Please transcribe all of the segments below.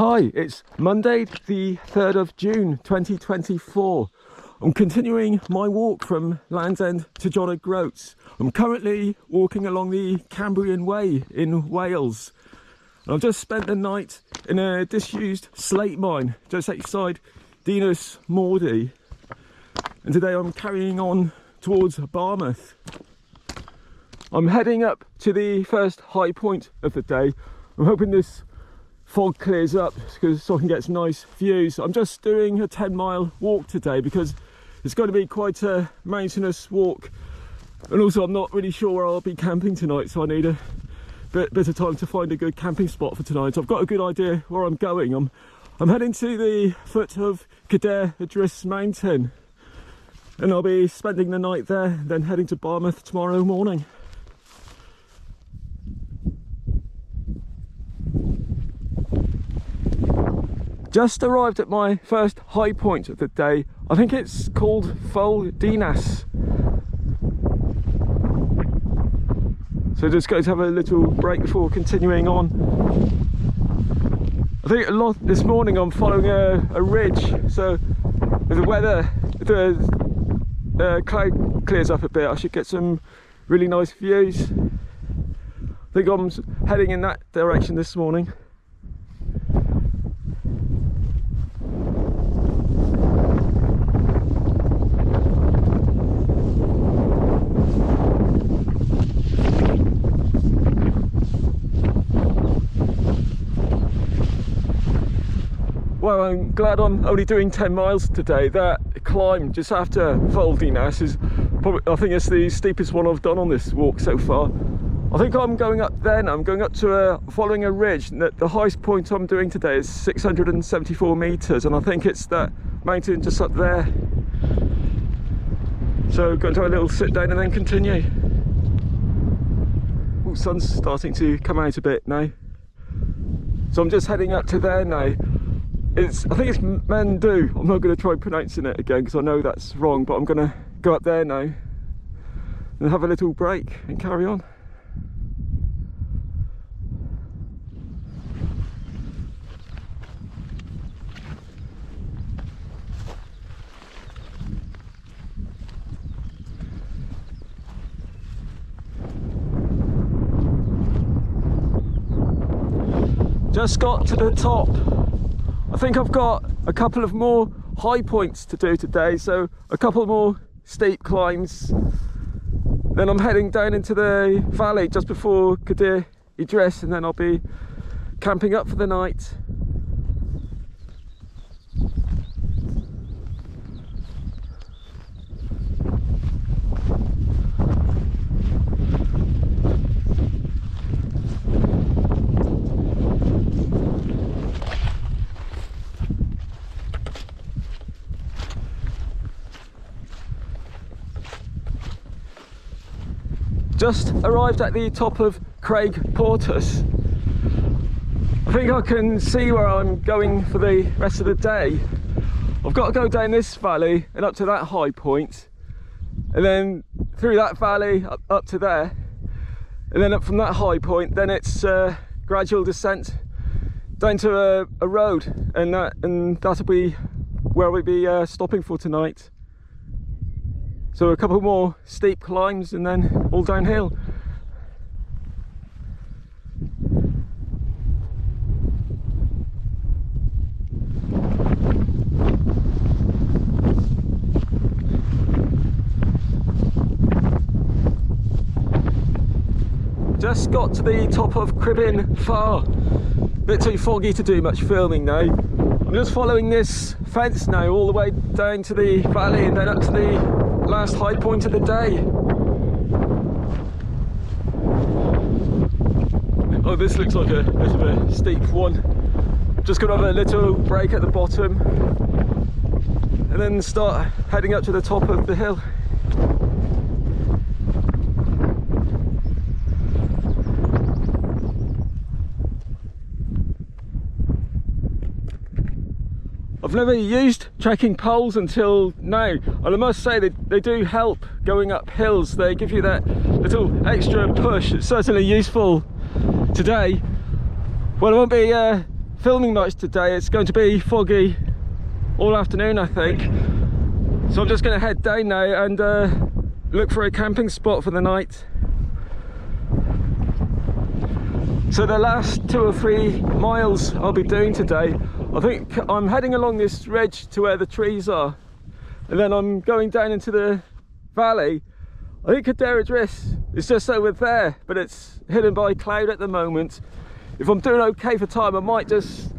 Hi, it's Monday the 3rd of June 2024. I'm continuing my walk from Land's End to John O'Groats. I'm currently walking along the Cambrian Way in Wales. And I've just spent the night in a disused slate mine just outside Dinas, Mawddwy. And today I'm carrying on towards Barmouth. I'm heading up to the first high point of the day. I'm hoping this fog clears up so I can get some nice views. I'm just doing a 10-mile walk today because it's going to be quite a mountainous walk, and also I'm not really sure where I'll be camping tonight, so I need a bit of time to find a good camping spot for tonight. I've got a good idea where I'm going. I'm heading to the foot of Cadair Idris Mountain, and I'll be spending the night there, then heading to Barmouth tomorrow morning. Just arrived at my first high point of the day. I think it's called Dinas. So just going to have a little break before continuing on. I think a lot this morning I'm following a ridge, so if the weather, if the cloud clears up a bit, I should get some really nice views. I think I'm heading in that direction this morning. Well, I'm glad I'm only doing 10 miles today. That climb just after Dinas is probably, I think it's the steepest one I've done on this walk so far. I think I'm going up there now. I'm going up to following a ridge. The highest point I'm doing today is 674 meters, and I think it's that mountain just up there. So going to have a little sit down and then continue. Oh, sun's starting to come out a bit now. So I'm just heading up to there now. I think it's Mawddwy. I'm not going to try pronouncing it again because I know that's wrong, but I'm going to go up there now and have a little break and carry on. Just got to the top. I think I've got a couple of more high points to do today, so a couple more steep climbs. Then I'm heading down into the valley just before Cadair Idris, and then I'll be camping up for the night. Just arrived at the top of Craig Portus. I think I can see where I'm going for the rest of the day. I've got to go down this valley and up to that high point, and then through that valley up to there, and then up from that high point, then it's gradual descent down to a road, and that'll be where we'll be stopping for tonight. So a couple more steep climbs and then all downhill. Just got to the top of Cambrian. Bit too foggy to do much filming now. I'm just following this fence now all the way down to the valley and then up to the last high point of the day. Oh, this looks like a bit of a steep one. Just gonna have a little break at the bottom and then start heading up to the top of the hill. I've never used trekking poles until now, and I must say they do help going up hills. They give you that little extra push. It's certainly useful today. Well, I won't be filming much today. It's going to be foggy all afternoon, I think. So I'm just going to head down now and look for a camping spot for the night. So the last 2 or 3 miles I'll be doing today, I think I'm heading along this ridge to where the trees are, and then I'm going down into the valley. I think Cadair Idris is just over there, but it's hidden by cloud at the moment. If I'm doing okay for time, I might just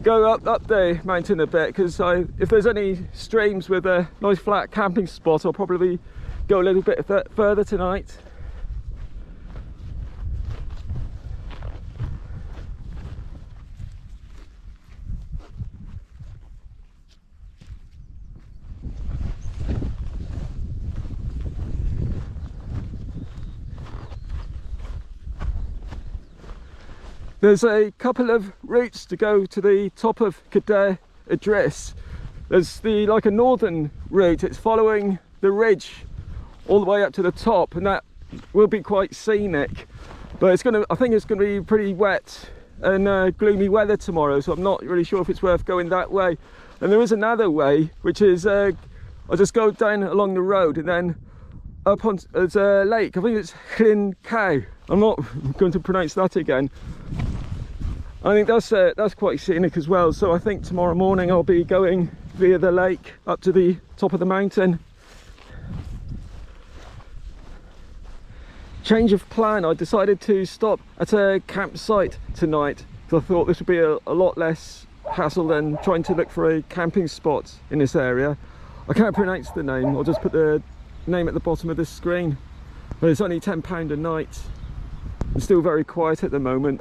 go up the mountain a bit, because if there's any streams with a nice flat camping spot, I'll probably go a little bit further tonight. There's a couple of routes to go to the top of Cadair Idris. There's like a northern route. It's following the ridge all the way up to the top, and that will be quite scenic. But I think it's gonna be pretty wet and gloomy weather tomorrow, so I'm not really sure if it's worth going that way. And there is another way, which is I'll just go down along the road and then up on there's a lake. I think it's Llyn Cow. I'm not going to pronounce that again. I think that's quite scenic as well. So I think tomorrow morning I'll be going via the lake up to the top of the mountain. Change of plan. I decided to stop at a campsite tonight because I thought this would be a lot less hassle than trying to look for a camping spot in this area. I can't pronounce the name. I'll just put the name at the bottom of this screen. But it's only £10 a night. It's still very quiet at the moment.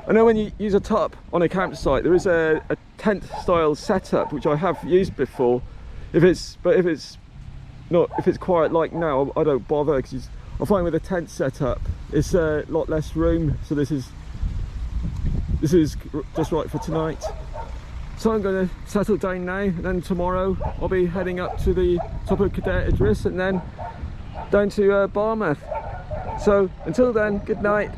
I know when you use a tarp on a campsite, there is a tent style setup which I have used before. If it's quiet like now, I don't bother, because I find with a tent setup it's a lot less room. So this is just right for tonight. So I'm going to settle down now, and then tomorrow I'll be heading up to the top of Cadair Idris and then down to Barmouth. So until then, good night.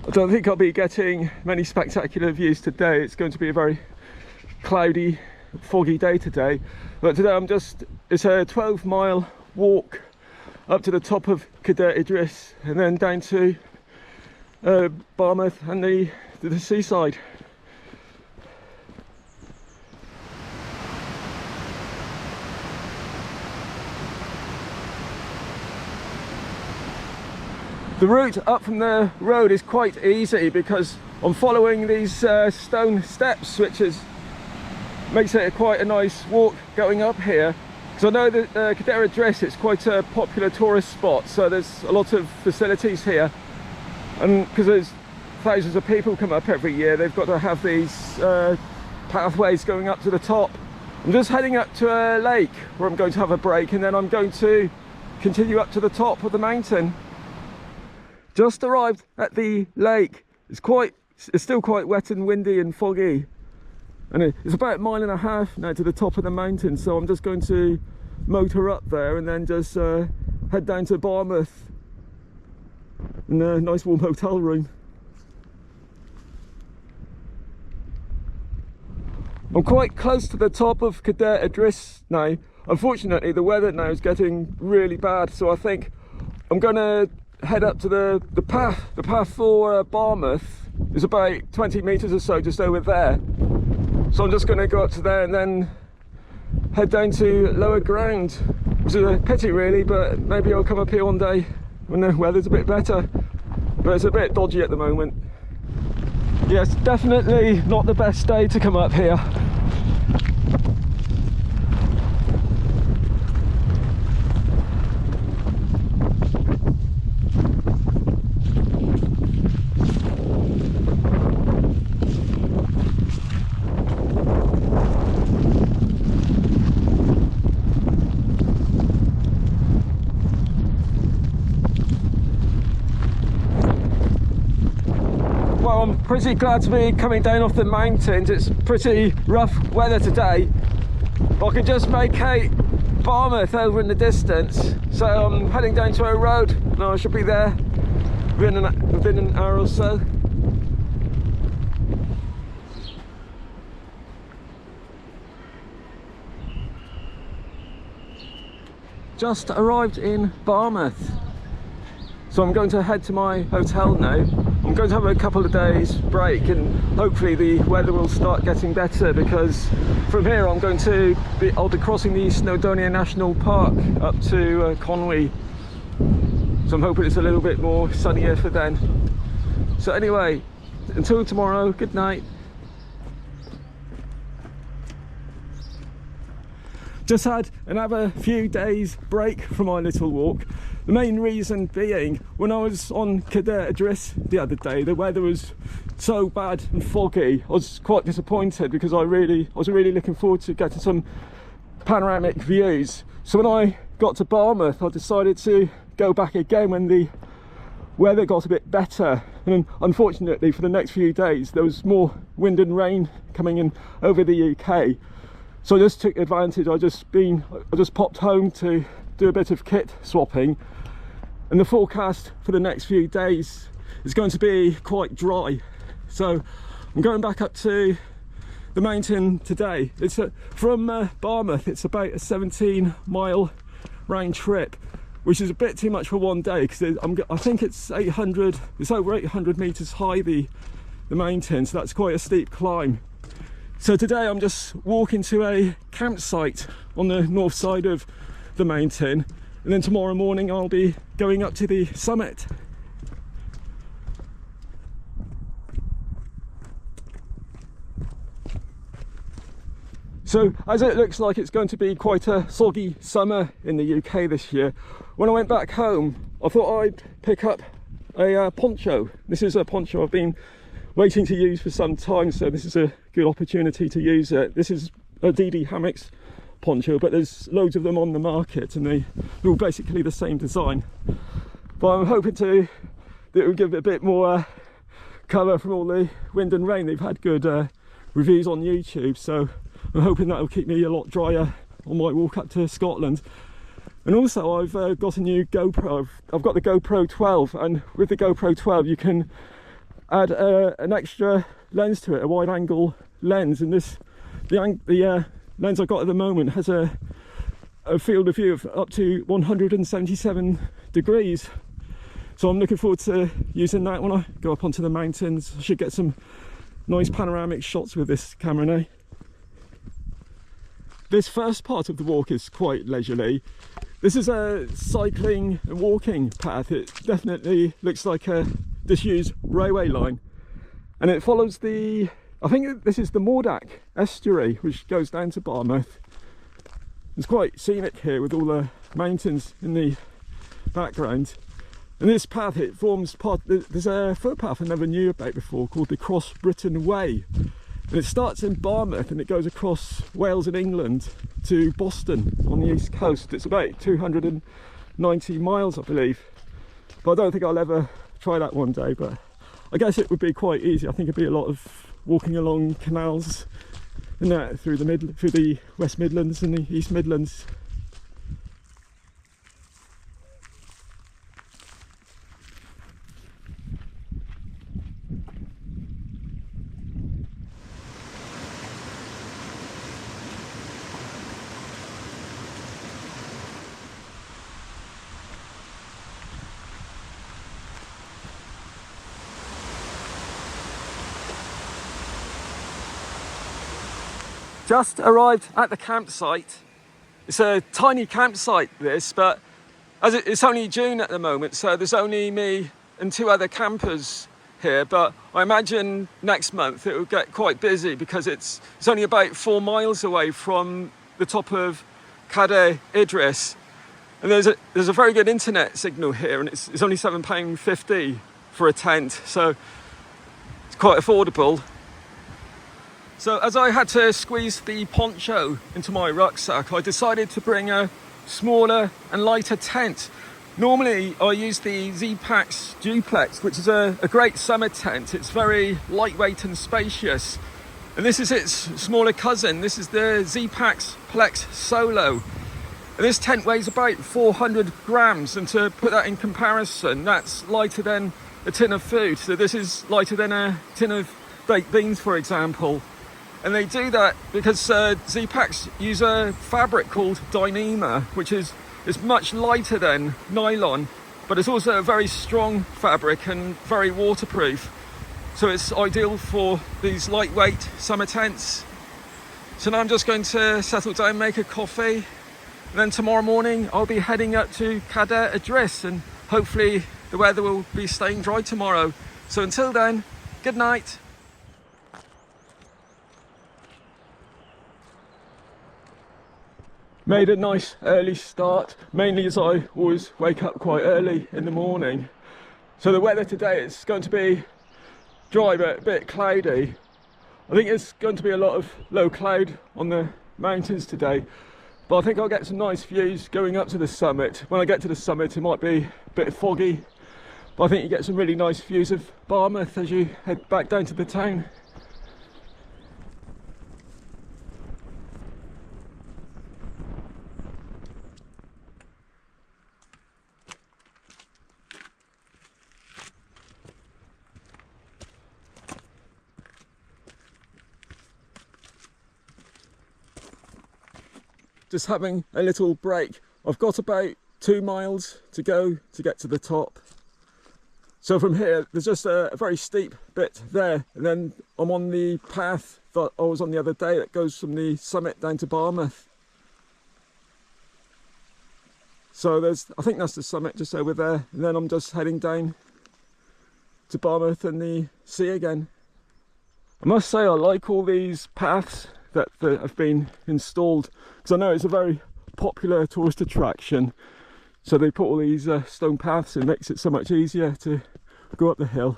I don't think I'll be getting many spectacular views today. It's going to be a very cloudy, foggy day today. But today it's a 12-mile walk up to the top of Cadair Idris and then down to Barmouth and the seaside. The route up from the road is quite easy because I'm following these stone steps, which makes it quite a nice walk going up here. Because I know that Cadair Idris, it's quite a popular tourist spot, so there's a lot of facilities here. And because there's thousands of people come up every year, they've got to have these pathways going up to the top. I'm just heading up to a lake where I'm going to have a break, and then I'm going to continue up to the top of the mountain. Just arrived at the lake. It's still quite wet and windy and foggy, and it's about 1.5 miles now to the top of the mountain, so I'm just going to motor up there and then just head down to Barmouth in a nice warm hotel room. I'm quite close to the top of Cadair Idris now. Unfortunately, the weather now is getting really bad, so I think I'm going to head up to the path for Barmouth. Is about 20 meters or so just over there, so I'm just going to go up to there and then head down to lower ground, which is a pity really, but maybe I'll come up here one day when the weather's a bit better. But it's a bit dodgy at the moment. Yes, definitely not the best day to come up here. I'm pretty glad to be coming down off the mountains. It's pretty rough weather today, but I can just make out Barmouth over in the distance, so I'm heading down to a road and I should be there within an hour or so. Just arrived in Barmouth, so I'm going to head to my hotel now. I'm going to have a couple of days break and hopefully the weather will start getting better, because from here I'll be crossing the Snowdonia National Park up to Conwy, so I'm hoping it's a little bit more sunnier for then. So anyway, until tomorrow, good night. Just had another few days break from my little walk. The main reason being, when I was on Cadet Idris the other day, the weather was so bad and foggy. I was quite disappointed because I was really looking forward to getting some panoramic views. So when I got to Barmouth, I decided to go back again when the weather got a bit better. And unfortunately, for the next few days, there was more wind and rain coming in over the UK. So I just took advantage. I just popped home to do a bit of kit swapping, and the forecast for the next few days is going to be quite dry. So I'm going back up to the mountain today. It's from Barmouth. It's about a 17-mile round trip, which is a bit too much for one day, because I think it's over 800 meters high, the mountain, so that's quite a steep climb. So today I'm just walking to a campsite on the north side of the mountain, and then tomorrow morning I'll be going up to the summit. So as it looks like it's going to be quite a soggy summer in the UK this year, when I went back home I thought I'd pick up a poncho. This is a poncho I've been waiting to use for some time, so this is a good opportunity to use it. This is a DD Hammocks poncho, but there's loads of them on the market and they're all basically the same design. But I'm hoping that it will give it a bit more cover from all the wind and rain. They've had good reviews on YouTube, so I'm hoping that will keep me a lot drier on my walk up to Scotland. And also I've got a new GoPro. I've got the GoPro 12, and with the GoPro 12 you can add an extra lens to it, a wide angle lens, and the lens I've got at the moment has a field of view of up to 177 degrees. So I'm looking forward to using that when I go up onto the mountains. I should get some nice panoramic shots with this camera now. This first part of the walk is quite leisurely. This is a cycling and walking path. It definitely looks like a disused railway line, and it follows I think this is the Mawddwy estuary, which goes down to Barmouth. It's quite scenic here with all the mountains in the background. And this path, it forms part, there's a footpath I never knew about before called the Cross Britain Way, and it starts in Barmouth and it goes across Wales and England to Boston on the east coast. It's about 290 miles, I believe, but I don't think I'll ever try that one day, but I guess it would be quite easy. I think it'd be a lot of walking along canals and that through the West Midlands and the East Midlands. Just arrived at the campsite. It's a tiny campsite this, but as it's only June at the moment, so there's only me and two other campers here, but I imagine next month it will get quite busy because it's only about 4 miles away from the top of Cadet Idris, and there's a very good internet signal here, and it's only £7.50 for a tent, so it's quite affordable. So as I had to squeeze the poncho into my rucksack, I decided to bring a smaller and lighter tent. Normally I use the Z-Pax Duplex, which is a great summer tent. It's very lightweight and spacious. And this is its smaller cousin. This is the Z-Pax Plex Solo. And this tent weighs about 400 grams, and to put that in comparison, that's lighter than a tin of food. So this is lighter than a tin of baked beans, for example. And they do that because Z-Packs use a fabric called Dyneema, which is much lighter than nylon, but it's also a very strong fabric and very waterproof. So it's ideal for these lightweight summer tents. So now I'm just going to settle down, make a coffee. And then tomorrow morning I'll be heading up to Cadair Idris, and hopefully the weather will be staying dry tomorrow. So until then, good night. Made a nice early start, mainly as I always wake up quite early in the morning. So the weather today is going to be dry but a bit cloudy. I think it's going to be a lot of low cloud on the mountains today. But I think I'll get some nice views going up to the summit. When I get to the summit, it might be a bit foggy, but I think you get some really nice views of Barmouth as you head back down to the town. Just having a little break. I've got about 2 miles to go to get to the top. So from here, there's just a very steep bit there, and then I'm on the path that I was on the other day that goes from the summit down to Barmouth. So I think that's the summit just over there, and then I'm just heading down to Barmouth and the sea again. I must say I like all these paths that have been installed, because I know it's a very popular tourist attraction. So they put all these stone paths in, makes it so much easier to go up the hill.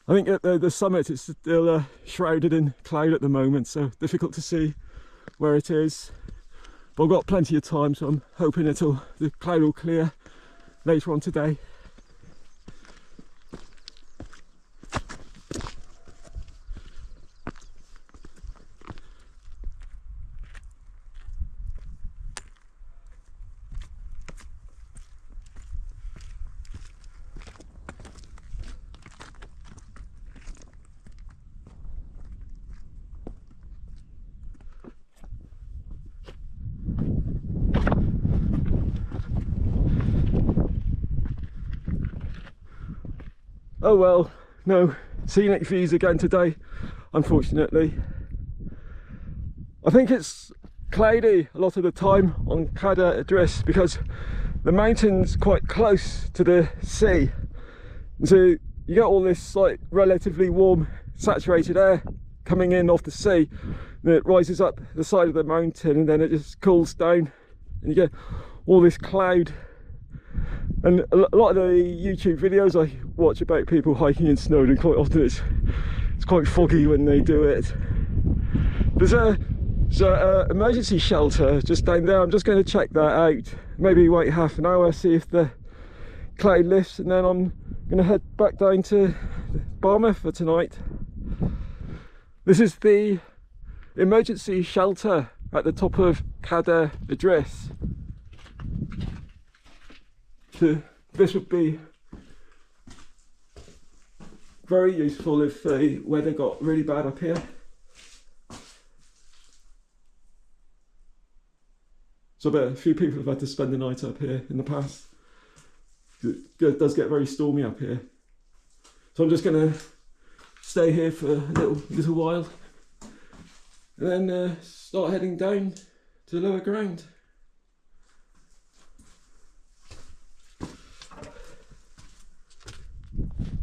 I think at the summit it's still shrouded in cloud at the moment, so difficult to see where it is. But I've got plenty of time, so I'm hoping the cloud will clear later on today. Oh well, no scenic views again today, unfortunately. I think it's cloudy a lot of the time on Cadair Idris because the mountain's quite close to the sea. And so you get all this like relatively warm, saturated air coming in off the sea, and it rises up the side of the mountain, and then it just cools down, and you get all this cloud. And a lot of the YouTube videos I watch about people hiking in Snowdon, quite often it's quite foggy when they do it. There's a emergency shelter just down there. I'm just going to check that out. Maybe wait half an hour, see if the cloud lifts, and then I'm going to head back down to Barmouth for tonight. This is the emergency shelter at the top of Cadair Idris. This would be very useful if the weather got really bad up here. So I bet a few people have had to spend the night up here in the past. It does get very stormy up here. So I'm just going to stay here for a little while, and then start heading down to the lower ground.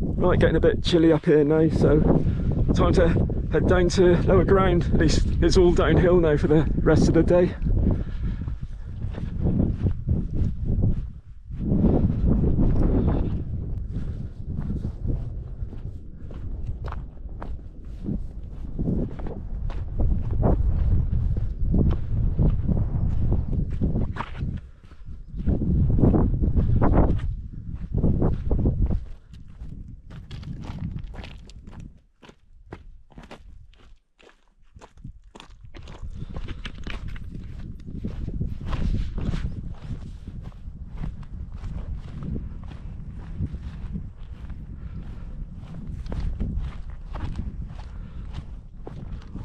Right, getting a bit chilly up here now, so time to head down to lower ground. At least it's all downhill now for the rest of the day.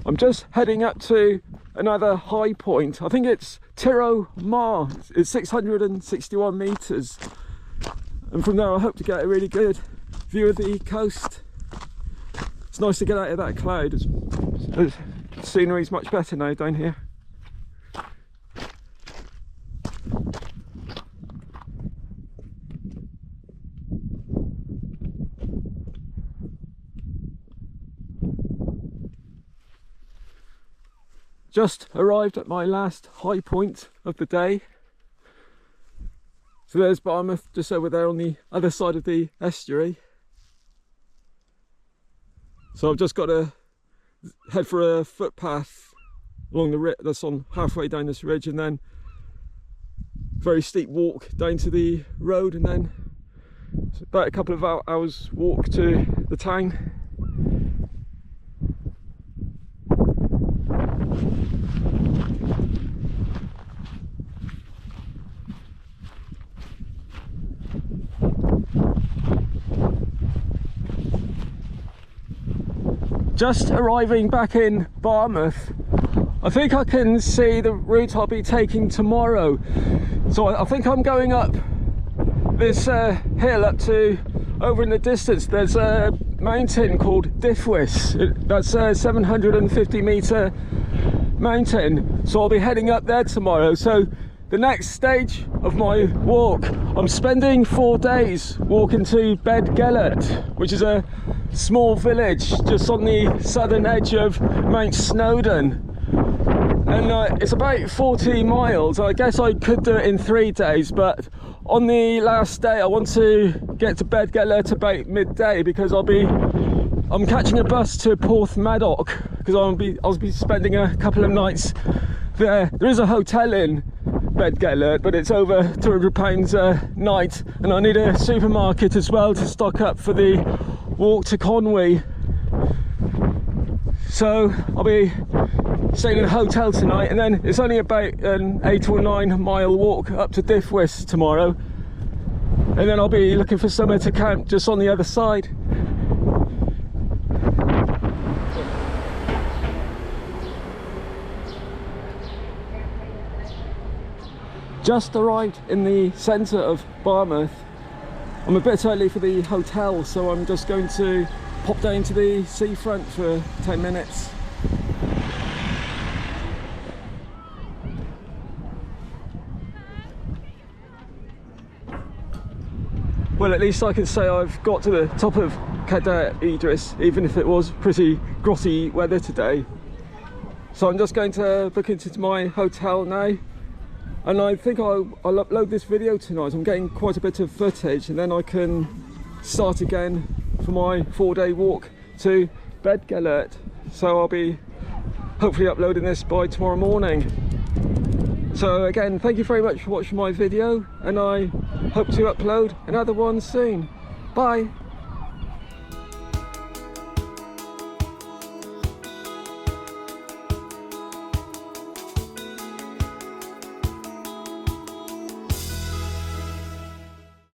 I'm just heading up to another high point. I think it's Tiro Mar. It's 661 meters, and from there I hope to get a really good view of the coast. It's nice to get out of that cloud. The scenery's much better now down here. Just arrived at my last high point of the day. So there's Barmouth just over there on the other side of the estuary. So I've just got to head for a footpath along the ridge that's on halfway down this ridge, and then very steep walk down to the road, and then it's about a couple of hours walk to the town. Just arriving back in Barmouth. I think I can see the route I'll be taking tomorrow. So I think I'm going up this hill up to, over in the distance, there's a mountain called Dinas. That's a 750 metre mountain. So I'll be heading up there tomorrow. So the next stage of my walk, I'm spending 4 days walking to Bedgelert, which is a small village just on the southern edge of Mount Snowdon, and it's about 40 miles. I guess I could do it in 3 days, but on the last day I want to get to Bedgelert about midday, because I'm catching a bus to Porthmadog, because I'll be spending a couple of nights there. There is a hotel in Bedgelert, but it's over £200 a night, and I need a supermarket as well to stock up for the walk to Conwy. So I'll be staying in a hotel tonight, and then it's only about an 8 or 9 mile walk up to Dinas tomorrow, and then I'll be looking for somewhere to camp just on the other side. Just arrived in the centre of Barmouth. I'm a bit early for the hotel, so I'm just going to pop down to the seafront for 10 minutes. Well, at least I can say I've got to the top of Cadair Idris, even if it was pretty grotty weather today. So I'm just going to book into my hotel now. And I think I'll upload this video tonight. I'm getting quite a bit of footage, and then I can start again for my 4-day walk to Bedgelert. So I'll be hopefully uploading this by tomorrow morning. So again, thank you very much for watching my video, and I hope to upload another one soon. Bye!